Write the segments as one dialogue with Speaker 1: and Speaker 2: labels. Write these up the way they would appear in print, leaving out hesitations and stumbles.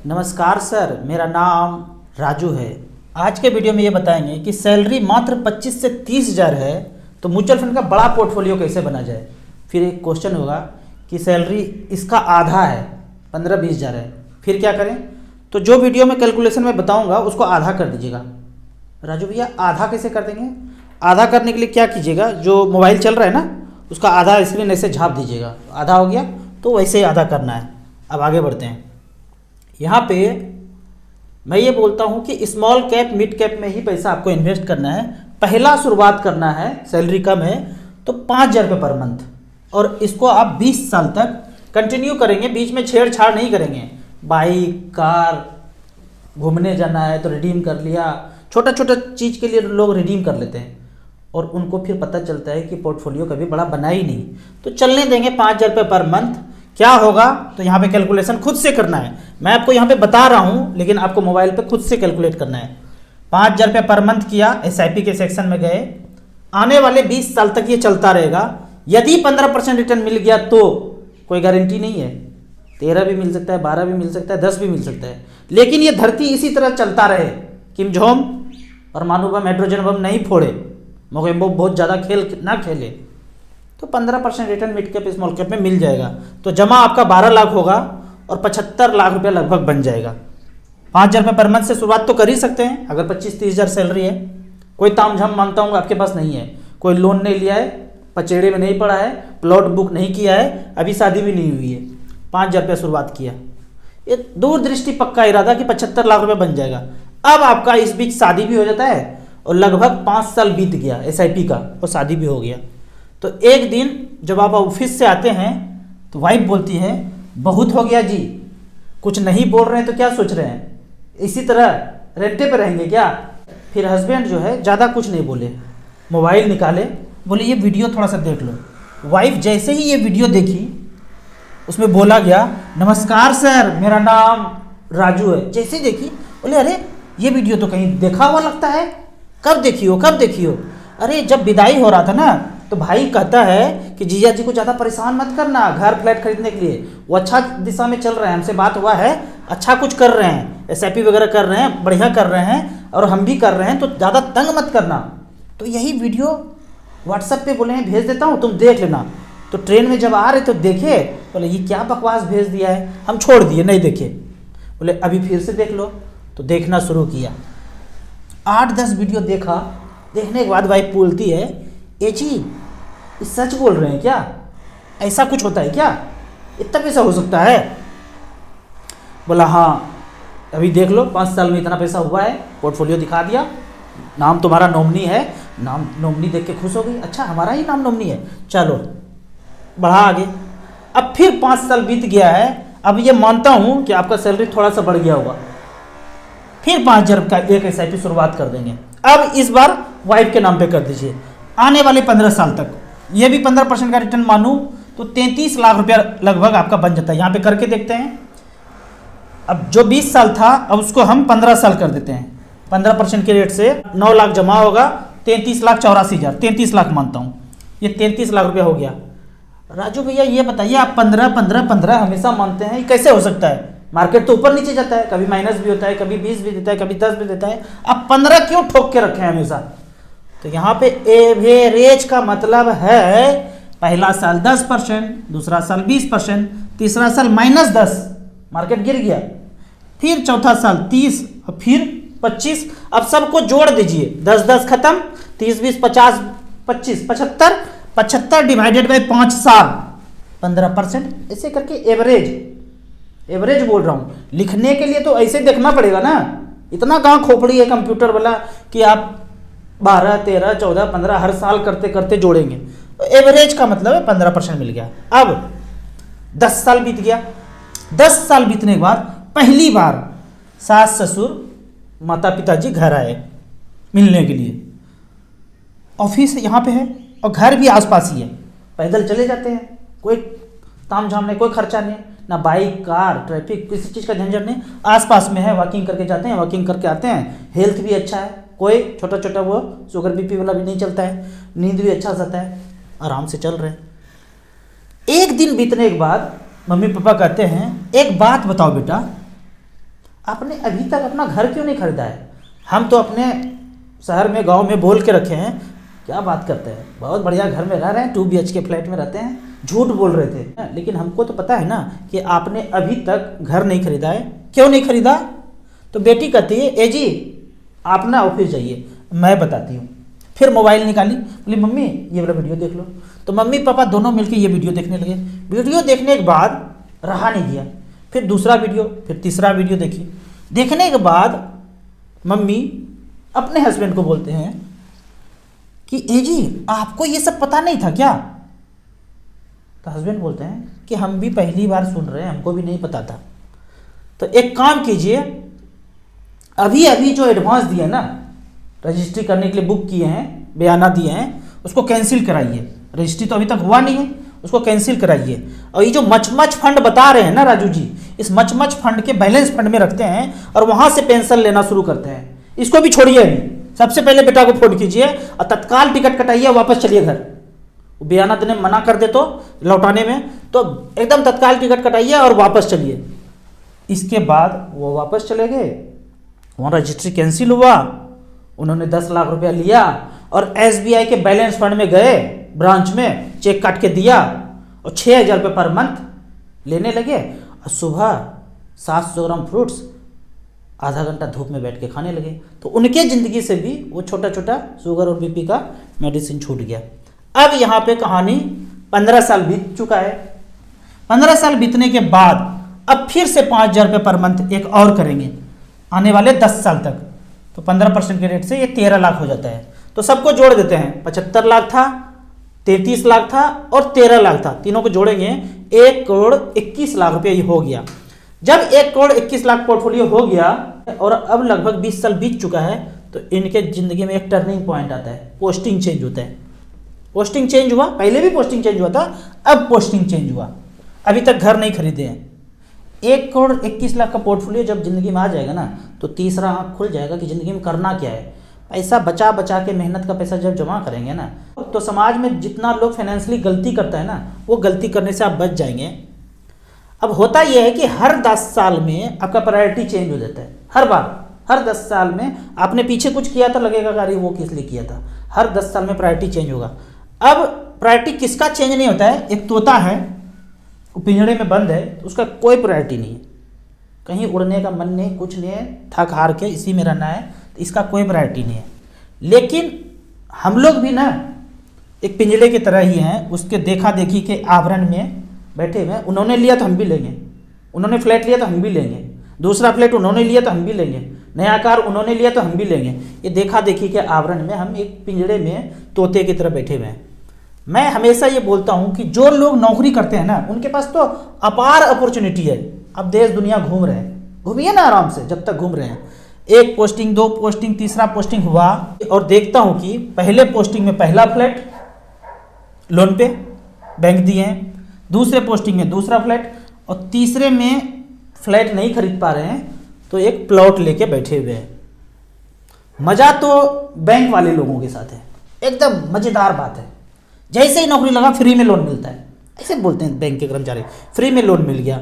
Speaker 1: नमस्कार सर, मेरा नाम राजू है। आज के वीडियो में ये बताएंगे कि सैलरी मात्र 25 से 30 हज़ार है तो म्यूचुअल फंड का बड़ा पोर्टफोलियो कैसे बना जाए। फिर एक क्वेश्चन होगा कि सैलरी इसका आधा है, 15-20 हज़ार है, फिर क्या करें। तो जो वीडियो में कैलकुलेशन में बताऊंगा उसको आधा कर दीजिएगा। राजू भैया आधा कैसे कर देंगे? आधा करने के लिए क्या कीजिएगा, जो मोबाइल चल रहा है ना उसका आधा स्क्रीन ऐसे झाँप दीजिएगा, आधा हो गया। तो वैसे ही आधा करना है। अब आगे बढ़ते हैं। यहाँ पे मैं ये बोलता हूँ कि स्मॉल कैप मिड कैप में ही पैसा आपको इन्वेस्ट करना है। पहला शुरुआत करना है, सैलरी कम है तो 5,000 रुपये पर मंथ, और इसको आप 20 साल तक कंटिन्यू करेंगे। बीच में छेड़छाड़ नहीं करेंगे। बाइक कार घूमने जाना है तो रिडीम कर लिया, छोटा छोटा चीज़ के लिए लोग रिडीम कर लेते हैं और उनको फिर पता चलता है कि पोर्टफोलियो कभी बड़ा बना ही नहीं। तो चलने देंगे 5,000 रुपये पर मंथ। क्या होगा तो यहाँ पे कैलकुलेशन खुद से करना है। मैं आपको यहाँ पे बता रहा हूँ लेकिन आपको मोबाइल पे खुद से कैलकुलेट करना है। 5,000 रुपये पर मंथ किया, SIP के सेक्शन में गए, आने वाले 20 साल तक ये चलता रहेगा। यदि 15% रिटर्न मिल गया तो कोई गारंटी नहीं है, 13 भी मिल सकता है, 12 भी मिल सकता है, 10 भी मिल सकता है, लेकिन ये धरती इसी तरह चलता रहे। किम जोंग परमाणु बम हाइड्रोजन बम नहीं फोड़े, मगर वो बहुत ज़्यादा खेल ना खेले, तो 15% return mid cap small cap में मिल जाएगा। तो जमा आपका 12 लाख होगा और 75 लाख रुपया लगभग बन जाएगा। 5,000 रुपये पर मंथ से शुरुआत तो कर ही सकते हैं अगर 25-30 हज़ार सैलरी है। कोई तामझाम मानता हूँ आपके पास नहीं है, कोई लोन नहीं लिया है, पचेड़े में नहीं पड़ा है, प्लॉट बुक नहीं किया है, अभी शादी भी नहीं हुई है, 5,000 रुपया शुरुआत किया, ये दूरदृष्टि पक्का इरादा कि 75 लाख रुपये बन जाएगा। अब आपका इस बीच शादी भी हो जाता है और लगभग 5 साल बीत गया SIP का और शादी भी हो गया। तो एक दिन जब आप ऑफिस से आते हैं तो वाइफ बोलती है, बहुत हो गया जी, कुछ नहीं बोल रहे हैं तो क्या सोच रहे हैं, इसी तरह रेंटे पे रहेंगे क्या? फिर हस्बैंड जो है ज़्यादा कुछ नहीं बोले, मोबाइल निकाले, बोले ये वीडियो थोड़ा सा देख लो। वाइफ जैसे ही ये वीडियो देखी उसमें बोला गया, नमस्कार सर, मेरा नाम राजू है। जैसे ही देखी बोले, अरे ये वीडियो तो कहीं देखा हुआ लगता है, कब देखी हो कब देखी हो? अरे जब विदाई हो रहा था ना तो भाई कहता है कि जीजा जी को ज़्यादा परेशान मत करना घर फ्लैट खरीदने के लिए, वो अच्छा दिशा में चल रहे हैं, हमसे बात हुआ है, अच्छा कुछ कर रहे हैं, SIP वगैरह कर रहे हैं, बढ़िया कर रहे हैं और हम भी कर रहे हैं, तो ज़्यादा तंग मत करना। तो यही वीडियो WhatsApp पे बोले हैं भेज देता हूँ, तुम देख लेना। तो ट्रेन में जब आ रहे तो देखे, बोले ये क्या बकवास भेज दिया है, हम छोड़ दिए, नहीं देखे। बोले अभी फिर से देख लो, तो देखना शुरू किया। 8-10 वीडियो देखा, देखने के बाद वाइफ बोलती है, ए जी ये सच बोल रहे हैं क्या? ऐसा कुछ होता है क्या? इतना पैसा हो सकता है? बोला हाँ, अभी देख लो 5 साल में इतना पैसा हुआ है। पोर्टफोलियो दिखा दिया, नाम तुम्हारा नॉमिनी है, नाम नॉमिनी देख के खुश हो गई, अच्छा हमारा ही नाम नॉमिनी है, चलो बढ़ा आगे। अब फिर 5 साल बीत गया है, अब ये मानता हूँ कि आपका सैलरी थोड़ा सा बढ़ गया होगा, फिर 5,000 का एक SIP शुरुआत कर देंगे। अब इस बार वाइफ के नाम पे कर दीजिए। आने वाले 15 साल तक ये भी 15% का रिटर्न मानूं तो 33 लाख रुपया लगभग आपका बन जाता है। यहाँ पे करके देखते हैं। अब जो 20 साल था अब उसको हम 15 साल कर देते हैं। 15% के रेट से 9 लाख जमा होगा, 33,84,000, 33 लाख मानता हूँ, ये 33 लाख रुपया हो गया। राजू भैया ये बताइए, आप 15 हमेशा मानते हैं, ये कैसे हो सकता है? मार्केट तो ऊपर नीचे जाता है, कभी माइनस भी होता है, कभी 20 भी देता है, कभी 10 भी देता है, आप 15 क्यों ठोक के रखे हैं हमेशा? तो यहाँ पे एवरेज का मतलब है पहला साल 10%, दूसरा साल 20%, तीसरा साल -10, मार्केट गिर गया, फिर चौथा साल 30 और फिर 25। अब सबको जोड़ दीजिए, 10-10 खत्म, 30-20 50 25 75 डिवाइडेड बाई 5 साल 15%, ऐसे करके एवरेज बोल रहा हूँ। लिखने के लिए तो ऐसे देखना पड़ेगा ना, इतना कहाँ खोपड़ी है कंप्यूटर वाला कि आप 12, 13, 14, 15 हर साल करते करते जोड़ेंगे। तो एवरेज का मतलब है 15% मिल गया। अब 10 साल बीत गया, 10 साल बीतने के बाद पहली बार सास ससुर माता पिताजी घर आए मिलने के लिए। ऑफिस यहाँ पे है और घर भी आसपास ही है, पैदल चले जाते हैं, कोई तामझाम नहीं, कोई खर्चा नहीं, ना बाइक कार ट्रैफिक किसी चीज़ का झंझट नहीं, आसपास में है, वॉकिंग करके जाते हैं, वॉकिंग करके आते हैं, हेल्थ भी अच्छा है, कोई छोटा छोटा वो शुगर BP वाला भी नहीं चलता है, नींद भी अच्छा आता है, आराम से चल रहे हैं। एक दिन बीतने के बाद मम्मी पापा कहते हैं, एक बात बताओ बेटा, आपने अभी तक अपना घर क्यों नहीं खरीदा है? हम तो अपने शहर में गांव में बोल के रखे हैं, क्या बात करते हैं, बहुत बढ़िया घर में रह रहे हैं, 2 BHK फ्लैट में रहते हैं, झूठ बोल रहे थे। लेकिन हमको तो पता है ना कि आपने अभी तक घर नहीं खरीदा है। क्यों नहीं खरीदा? तो बेटी कहती है ए जी आप ना ऑफिस जाइए, मैं बताती हूँ। फिर मोबाइल निकाली, बोली मम्मी ये वाला वीडियो देख लो। तो मम्मी पापा दोनों मिलकर ये वीडियो देखने लगे। वीडियो देखने के बाद रहा नहीं गया, फिर दूसरा वीडियो, फिर तीसरा वीडियो देखी। देखने के बाद मम्मी अपने हस्बैंड को बोलते हैं कि ए जी आपको ये सब पता नहीं था क्या? तो हस्बैंड बोलते हैं कि हम भी पहली बार सुन रहे हैं, हमको भी नहीं पता था। तो एक काम कीजिए, अभी अभी जो एडवांस दिए ना, रजिस्ट्री करने के लिए बुक किए हैं, बयाना दिए हैं, उसको कैंसिल कराइए। रजिस्ट्री तो अभी तक हुआ नहीं है, उसको कैंसिल कराइए। और ये जो मच फंड बता रहे हैं ना राजू जी, इस मच फंड के बैलेंस फंड में रखते हैं और वहां से पेंशन लेना शुरू करते हैं। इसको भी छोड़िए अभी, सबसे पहले बेटा को फोन कीजिए और तत्काल टिकट कटाइए, वापस चलिए घर। बयाना देने में मना कर दे तो लौटाने में, तो एकदम तत्काल टिकट कटाइए और वापस चलिए। इसके बाद वो वापस चले गए, वहाँ रजिस्ट्री कैंसिल हुआ, उन्होंने 10 लाख रुपया लिया और SBI के बैलेंस फंड में गए, ब्रांच में चेक काट के दिया और 6,000 रुपये पर मंथ लेने लगे। और सुबह 700 ग्राम फ्रूट्स आधा घंटा धूप में बैठ के खाने लगे। तो उनके ज़िंदगी से भी वो छोटा छोटा शुगर और BP का मेडिसिन छूट गया। अब यहाँ पे कहानी 15 साल बीत चुका है। 15 साल बीतने के बाद अब फिर से 5,000 रुपये पर मंथ एक और करेंगे आने वाले 10 साल तक। तो 15% के रेट से ये 13 लाख हो जाता है। तो सबको जोड़ देते हैं, 75 लाख था, 33 लाख था और 13 लाख था, तीनों को जोड़ेंगे 1 करोड़ 21 लाख रुपये ये हो गया। जब 1 करोड़ 21 लाख पोर्टफोलियो हो गया और अब लगभग 20 साल बीत चुका है, तो इनके ज़िंदगी में एक टर्निंग पॉइंट आता है, पोस्टिंग चेंज होता है। पोस्टिंग चेंज हुआ, पहले भी पोस्टिंग चेंज हुआ था, अब पोस्टिंग चेंज हुआ। अभी तक घर नहीं खरीदे हैं। 1 करोड़ 21 लाख का पोर्टफोलियो जब जिंदगी में आ जाएगा ना, तो तीसरा आँख खुल जाएगा कि ज़िंदगी में करना क्या है। पैसा बचा बचा के, मेहनत का पैसा जब जमा करेंगे ना, तो समाज में जितना लोग फाइनेंशियली गलती करता है ना, वो गलती करने से आप बच जाएंगे। अब होता यह है कि हर 10 साल में आपका प्रायोरिटी चेंज हो जाता है। हर बार, हर 10 साल में आपने पीछे कुछ किया था, लगेगा कि अरे वो किस लिए किया था। हर 10 साल में प्रायोरिटी चेंज होगा। अब प्रायोरिटी किसका चेंज नहीं होता है? एक तोता है, वो पिंजड़े में बंद है, तो उसका कोई प्रायोरिटी नहीं है, कहीं उड़ने का मन नहीं, कुछ नहीं है, थक हार के इसी में रहना है, तो इसका कोई प्रायोरिटी नहीं है। लेकिन हम लोग भी ना एक पिंजड़े की तरह ही हैं, उसके देखा देखी के आवरण में बैठे हुए हैं। उन्होंने लिया तो हम भी लेंगे, उन्होंने फ्लैट लिया तो हम भी लेंगे, दूसरा फ्लैट उन्होंने लिया तो हम भी लेंगे, नया कार उन्होंने लिया तो हम भी लेंगे। ये देखा देखी के आवरण में हम एक पिंजड़े में तोते की तरह बैठे हुए हैं। मैं हमेशा ये बोलता हूँ कि जो लोग नौकरी करते हैं ना, उनके पास तो अपार अपॉर्चुनिटी है। अब देश दुनिया घूम रहे हैं, घूमिए ना आराम से जब तक घूम रहे हैं। 1 पोस्टिंग, 2 पोस्टिंग, तीसरा पोस्टिंग हुआ और देखता हूँ कि पहले पोस्टिंग में पहला फ्लैट लोन पे बैंक दिए हैं, दूसरे पोस्टिंग में दूसरा फ्लैट, और तीसरे में फ्लैट नहीं खरीद पा रहे हैं तो एक प्लॉट लेके बैठे हुए हैं। मज़ा तो बैंक वाले लोगों के साथ है, एकदम मज़ेदार बात है। जैसे ही नौकरी लगा फ्री में लोन मिलता है, ऐसे बोलते हैं बैंक के कर्मचारी, फ्री में लोन मिल गया।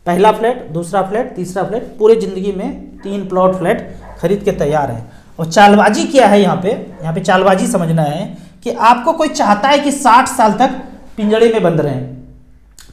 Speaker 1: पहला फ्लैट, दूसरा फ्लैट, तीसरा फ्लैट, पूरे ज़िंदगी में 3 प्लॉट फ्लैट खरीद के तैयार हैं। और चालबाजी क्या है यहाँ पे चालबाजी समझना है कि आपको कोई चाहता है कि 60 साल तक पिंजड़े में बंद रहें,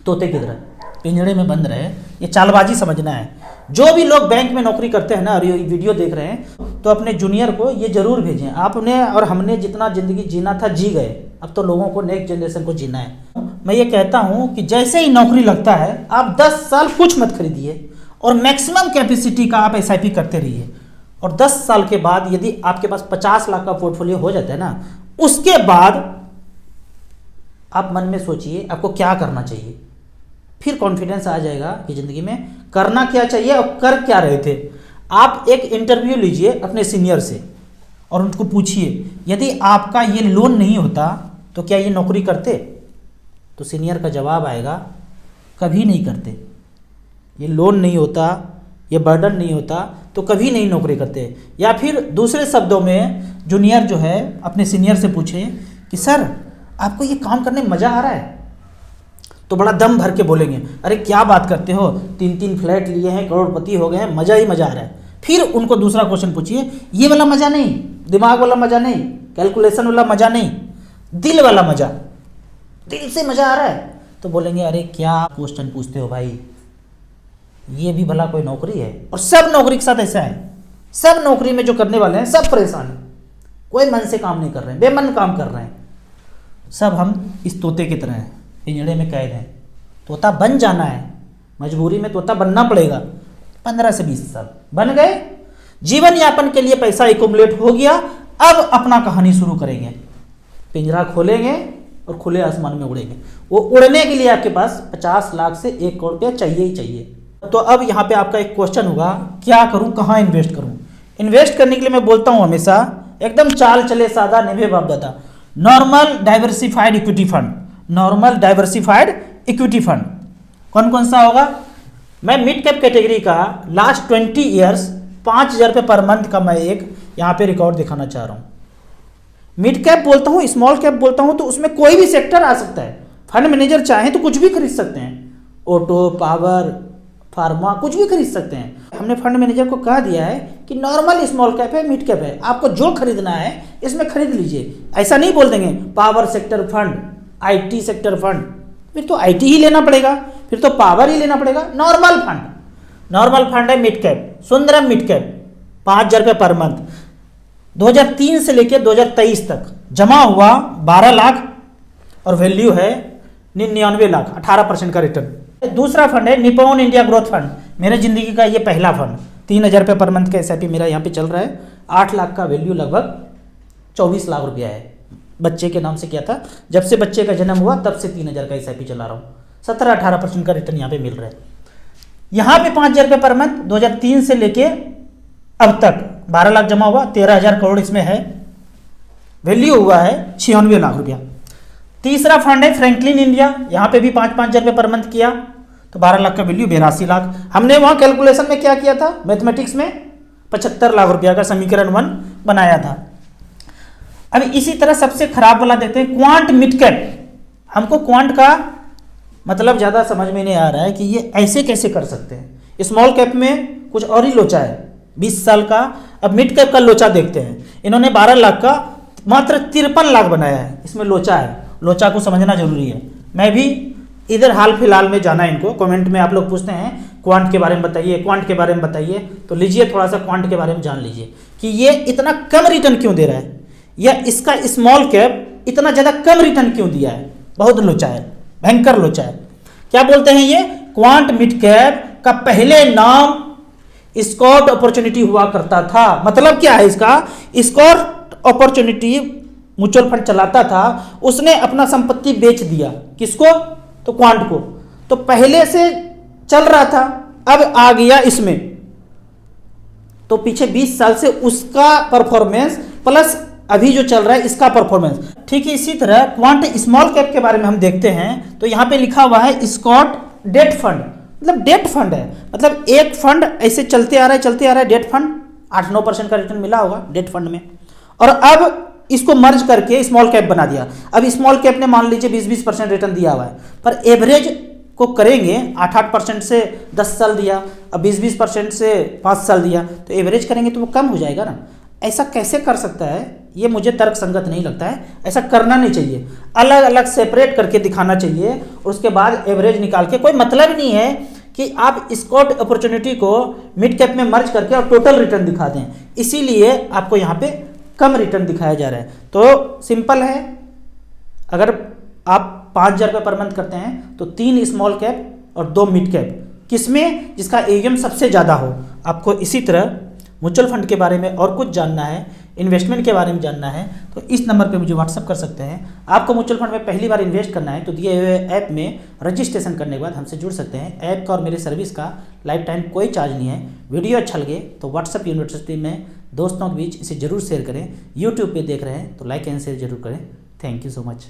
Speaker 1: तोते की तरह पिंजड़े में बंद रहे। ये चालबाजी समझना है। जो भी लोग बैंक में नौकरी करते हैं ना और ये वीडियो देख रहे हैं, तो अपने जूनियर को ये जरूर भेजें। आपने और हमने जितना ज़िंदगी जीना था जी गए, अब तो लोगों को, नेक्स्ट जनरेशन को जीना है। मैं ये कहता हूँ कि जैसे ही नौकरी लगता है, आप 10 साल कुछ मत खरीदिए और मैक्सिमम कैपेसिटी का आप SIP करते रहिए। और 10 साल के बाद यदि आपके पास 50 लाख का पोर्टफोलियो हो जाता है ना, उसके बाद आप मन में सोचिए आपको क्या करना चाहिए। फिर कॉन्फिडेंस आ जाएगा कि ज़िंदगी में करना क्या चाहिए और कर क्या रहे थे। आप एक इंटरव्यू लीजिए अपने सीनियर से और उनको पूछिए, यदि आपका ये लोन नहीं होता तो क्या ये नौकरी करते? तो सीनियर का जवाब आएगा, कभी नहीं करते। ये लोन नहीं होता, ये बर्डन नहीं होता तो कभी नहीं नौकरी करते। या फिर दूसरे शब्दों में जूनियर जो है अपने सीनियर से पूछे कि सर आपको ये काम करने में मज़ा आ रहा है? तो बड़ा दम भर के बोलेंगे, अरे क्या बात करते हो, 3 फ्लैट लिए हैं, करोड़पति हो गए हैं, मज़ा ही मज़ा आ रहा है। फिर उनको दूसरा क्वेश्चन पूछिए, ये वाला मज़ा नहीं, दिमाग वाला मज़ा नहीं, कैलकुलेशन वाला मज़ा नहीं, दिल वाला मज़ा, दिल से मज़ा आ रहा है, तो बोलेंगे अरे क्या क्वेश्चन पूछते हो भाई, ये भी भला कोई नौकरी है। और सब नौकरी के साथ ऐसा है, सब नौकरी में जो करने वाले हैं सब परेशान हैं, कोई मन से काम नहीं कर रहे हैं, बेमन काम कर रहे हैं। सब हम इस तोते की तरह हैं, पिंजड़े में कैद हैं। तोता बन जाना है, मजबूरी में तोता बनना पड़ेगा। 15 से 20 साल बन गए, जीवन यापन के लिए पैसा एकुमुलेट हो गया, अब अपना कहानी शुरू करेंगे, पिंजरा खोलेंगे और खुले आसमान में उड़ेंगे। वो उड़ने के लिए आपके पास 50 लाख से 1 करोड़ रुपया चाहिए ही चाहिए। तो अब यहाँ पे आपका एक क्वेश्चन होगा, क्या करूँ, कहाँ इन्वेस्ट करूँ। इन्वेस्ट करने के लिए मैं बोलता हूँ हमेशा एकदम चाल चले सादा, निभे बाप दादा, normal diversified equity fund. Normal diversified equity fund कौन कौन सा होगा? मैं मिड कैप कैटेगरी का लास्ट 20 ईयर्स 5,000 रुपये पर मंथ का मैं एक यहाँ पे रिकॉर्ड दिखाना चाह रहा हूँ। मिड कैप बोलता हूँ, स्मॉल कैप बोलता हूँ, तो उसमें कोई भी सेक्टर आ सकता है। फंड मैनेजर चाहें तो कुछ भी खरीद सकते हैं, ऑटो, पावर, फार्मा, कुछ भी खरीद सकते हैं। हमने फंड मैनेजर को कह दिया है कि नॉर्मल स्मॉल कैप है, मिड कैप है, आपको जो खरीदना है इसमें खरीद लीजिए। ऐसा नहीं बोल देंगे power sector fund, IT sector fund, फिर तो आईटी ही लेना पड़ेगा, फिर तो पावर ही लेना पड़ेगा। नॉर्मल फंड है mid cap, Sundaram mid cap, 5,000 रुपये पर मंथ। 2003 से लेकर 2023 तक जमा हुआ 12 लाख और वैल्यू है 99 लाख, 18% का रिटर्न। दूसरा फंड है निप्पॉन इंडिया ग्रोथ फंड, मेरे जिंदगी का ये पहला फंड, 3,000 रुपये पर मंथ का एसआईपी मेरा यहाँ पे चल रहा है। 8 लाख का वैल्यू, लगभग 24 लाख रुपया है। बच्चे के नाम से किया था, जब से बच्चे का जन्म हुआ तब से 3,000 का एसआईपी चला रहा हूँ। 17-18% का रिटर्न यहाँ पे मिल रहा है। यहाँ पे 5,000 रुपये पर मंथ 2003 से लेके अब तक 12 लाख जमा हुआ, 13,000 करोड़ इसमें है, वैल्यू हुआ है 96 लाख रुपया। तीसरा फंड है फ्रैंकलिन इंडिया, यहाँ पे भी 5,000 रुपये पर मंथ किया तो 12 लाख का वैल्यू 82 लाख। हमने वहाँ कैलकुलेशन में क्या किया था, मैथमेटिक्स में 75 लाख रुपया का समीकरण 1 बनाया था। अब इसी तरह सबसे खराब वाला देखते हैं, क्वांट मिड कैप। हमको क्वांट का मतलब ज़्यादा समझ में नहीं आ रहा है कि ये ऐसे कैसे कर सकते हैं। स्मॉल कैप में कुछ और ही लोचा है 20 साल का, अब मिड कैप का लोचा देखते हैं। इन्होंने 12 लाख का मात्र 53 लाख बनाया है, इसमें लोचा है। लोचा को समझना जरूरी है। मैं भी इधर हाल फिलहाल में जाना है इनको, कमेंट में आप लोग पूछते हैं क्वांट के बारे में बताइए, क्वांट के बारे में बताइए, तो लीजिए थोड़ा सा क्वांट के बारे में जान लीजिए कि ये इतना कम रिटर्न क्यों दे रहा है, या इसका स्मॉल कैप इतना ज़्यादा कम रिटर्न क्यों दिया है। बहुत लोचा है, भयंकर लोचा है। क्या बोलते हैं ये, क्वांट मिड कैप का पहले नाम स्कॉट अपॉर्चुनिटी हुआ करता था। मतलब क्या है इसका, स्कॉट अपॉर्चुनिटी म्यूचुअल फंड चलाता था, उसने अपना संपत्ति बेच दिया। किसको, तो क्वांट को। तो पहले से चल रहा था, अब आ गया इसमें, तो पीछे 20 साल से उसका परफॉर्मेंस प्लस अभी जो चल रहा है इसका परफॉर्मेंस। ठीक है, इसी तरह क्वांट स्मॉल कैप के बारे में हम देखते हैं तो यहाँ पे लिखा हुआ है स्कॉट डेट फंड, मतलब डेट फंड है, मतलब एक फंड ऐसे चलते आ रहा है डेट फंड, 8-9% का रिटर्न मिला होगा डेट फंड में, और अब इसको मर्ज करके स्मॉल कैप बना दिया। अब स्मॉल कैप ने मान लीजिए 20-20% रिटर्न दिया हुआ है, पर एवरेज को करेंगे 8-8% से 10 साल दिया, अब 20-20% से 5 साल दिया, तो एवरेज करेंगे तो वो कम हो जाएगा ना। ऐसा कैसे कर सकता है, ये मुझे तर्क संगत नहीं लगता है। ऐसा करना नहीं चाहिए, अलग अलग सेपरेट करके दिखाना चाहिए और उसके बाद एवरेज निकाल के। कोई मतलब नहीं है कि आप स्कॉट अपॉर्चुनिटी को मिड कैप में मर्ज करके और टोटल रिटर्न दिखा दें, इसीलिए आपको यहाँ पे कम रिटर्न दिखाया जा रहा है। तो सिंपल है, अगर आप 5,000 रुपये पर मंथ करते हैं तो 3 स्मॉल कैप और 2 मिड कैप, किसमें जिसका एम सबसे ज़्यादा हो। आपको इसी तरह म्यूचुअल फंड के बारे में और कुछ जानना है, इन्वेस्टमेंट के बारे में जानना है, तो इस नंबर पे मुझे व्हाट्सअप कर सकते हैं। आपको म्यूचुअल फंड में पहली बार इन्वेस्ट करना है तो दिए हुए ऐप में रजिस्ट्रेशन करने के बाद हमसे जुड़ सकते हैं। ऐप का और मेरी सर्विस का लाइफ टाइम कोई चार्ज नहीं है। वीडियो अच्छा लगे तो व्हाट्सअप यूनिवर्सिटी में दोस्तों के बीच इसे जरूर शेयर करें। यूट्यूब पे देख रहे हैं तो लाइक एंड शेयर जरूर करें। Thank you so much.